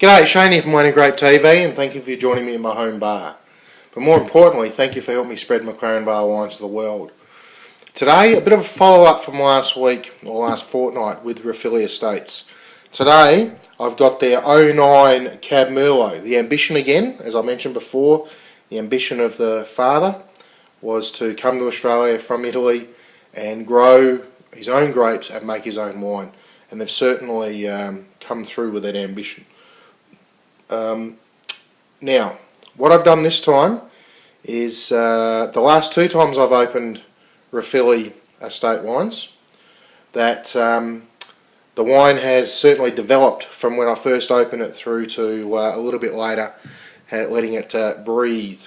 G'day, Shane here from Wine and Grape TV, and thank you for joining me in my home bar. But more importantly, thank you for helping me spread McLaren Bar wines to the world. Today, a bit of a follow-up from last week, or last fortnight, with Ruffilli Estates. Today, I've got their 09 Cab Merlot. The ambition again, as I mentioned before, the ambition of the father was to come to Australia from Italy and grow his own grapes and make his own wine. And they've certainly come through with that ambition. Now, what I've done this time is the last two times I've opened Ruffilli Estate wines, that the wine has certainly developed from when I first opened it through to a little bit later, letting it breathe.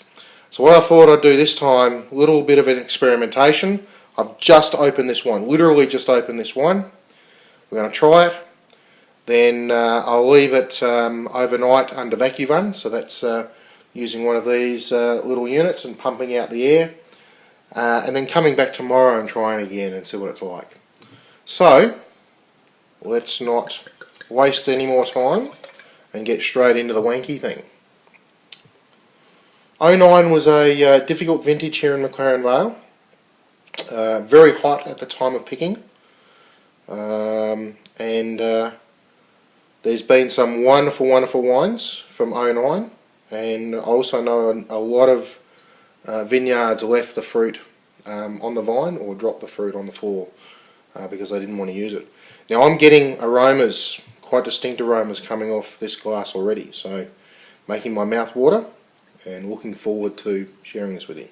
So what I thought I'd do this time, a little bit of an experimentation. I've just opened this wine, literally just opened this wine. We're going to try it. Then I'll leave it overnight under vacuum, so that's using one of these little units and pumping out the air, and then coming back tomorrow and trying again and see what it's like. So let's not waste any more time and get straight into the wanky thing. 09 was a difficult vintage here in McLaren Vale, very hot at the time of picking, and there's been some wonderful wines from 09, and I also know a lot of vineyards left the fruit on the vine or dropped the fruit on the floor because they didn't want to use it. Now I'm getting aromas, quite distinct aromas coming off this glass already, so making my mouth water and looking forward to sharing this with you.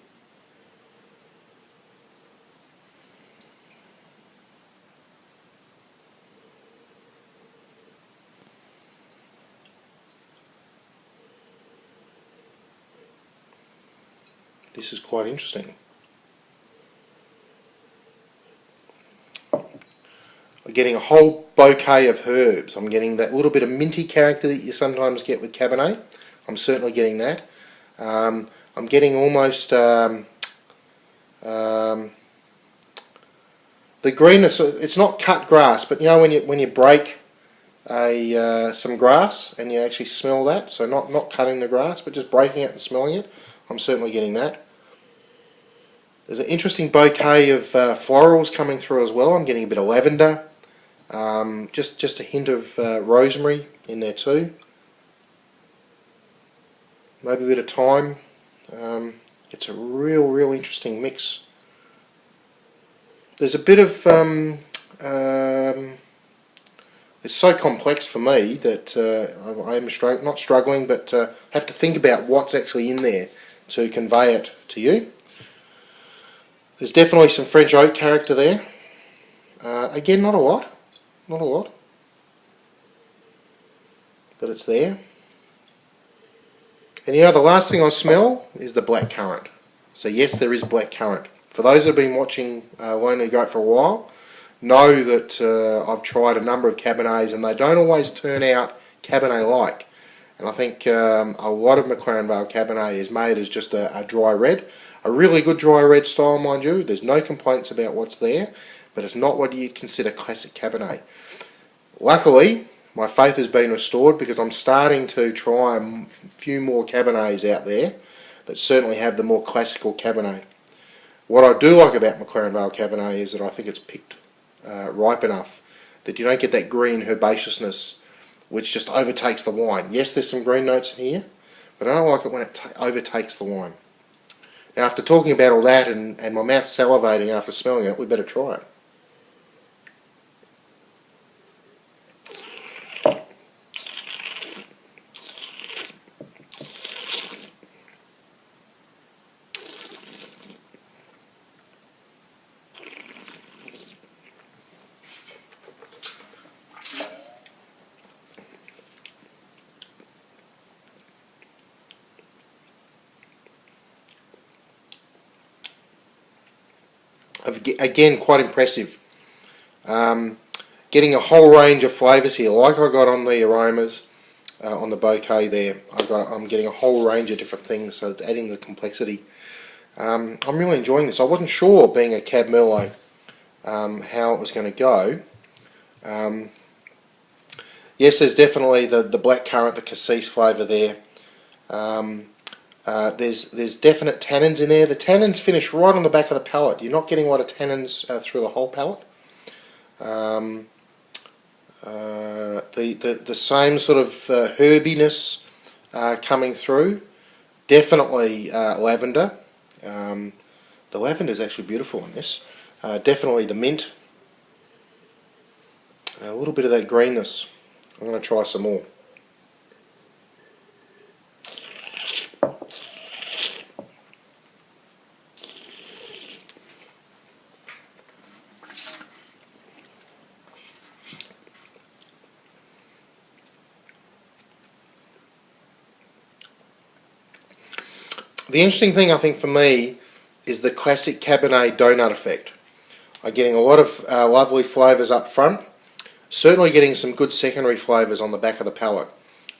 This is quite interesting. I'm getting a whole bouquet of herbs. I'm getting that little bit of minty character that you sometimes get with Cabernet. I'm certainly getting that. I'm getting almost the greenness. It's not cut grass, but you know when you break some grass and you actually smell that. So not cutting the grass, but just breaking it and smelling it. I'm certainly getting that. There's an interesting bouquet of florals coming through as well. I'm getting a bit of lavender, just a hint of rosemary in there too. Maybe a bit of thyme. It's a real interesting mix. There's a bit of it's so complex for me that I am not struggling, but have to think about what's actually in there to convey it to you. There's definitely some French oak character there. Again, not a lot, but it's there. And you know, the last thing I smell is the black currant. So yes, there is black currant. For those that have been watching Lonely Goat for a while, know that I've tried a number of Cabernets and they don't always turn out Cabernet-like. And I think a lot of McLaren Vale Cabernet is made as just a dry red. A really good dry red style, mind you. There's no complaints about what's there, but it's not what you'd consider classic Cabernet. Luckily, my faith has been restored because I'm starting to try a few more Cabernets out there that certainly have the more classical Cabernet. What I do like about McLaren Vale Cabernet is that I think it's picked ripe enough that you don't get that green herbaceousness which just overtakes the wine. Yes, there's some green notes in here, but I don't like it when it overtakes the wine. Now, after talking about all that and my mouth salivating after smelling it, we better try it. Again, quite impressive. Getting a whole range of flavours here, like I got on the aromas, on the bouquet there. I'm getting a whole range of different things, so it's adding the complexity. I'm really enjoying this. I wasn't sure, being a Cab Merlot, how it was going to go. Yes, there's definitely the black currant, the cassis flavour there. There's definite tannins in there. The tannins finish right on the back of the palate. You're not getting a lot of tannins through the whole palate. The same sort of herbiness coming through. Definitely lavender. The lavender is actually beautiful in this. Definitely the mint. A little bit of that greenness. I'm going to try some more. The interesting thing, I think, for me is the classic Cabernet donut effect. I'm getting a lot of lovely flavours up front. Certainly getting some good secondary flavours on the back of the palate.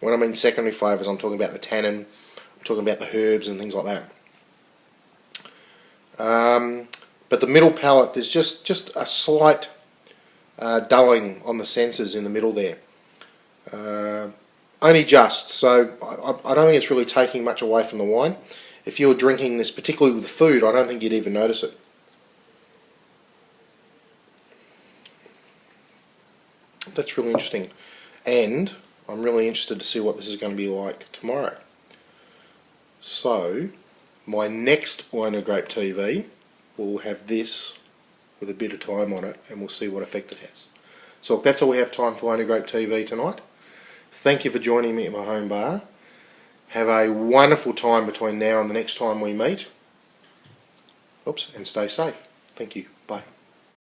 When I mean secondary flavours, I'm talking about the tannin, I'm talking about the herbs and things like that. But the middle palate, there's just a slight dulling on the senses in the middle there. Only just, so I don't think it's really taking much away from the wine. If you're drinking this, particularly with the food, I don't think you'd even notice it. That's really interesting. And I'm really interested to see what this is going to be like tomorrow. So, my next Wine and Grape TV will have this with a bit of time on it, and we'll see what effect it has. So that's all we have time for Wine and Grape TV tonight. Thank you for joining me at my home bar. Have a wonderful time between now and the next time we meet. Oops, and stay safe. Thank you.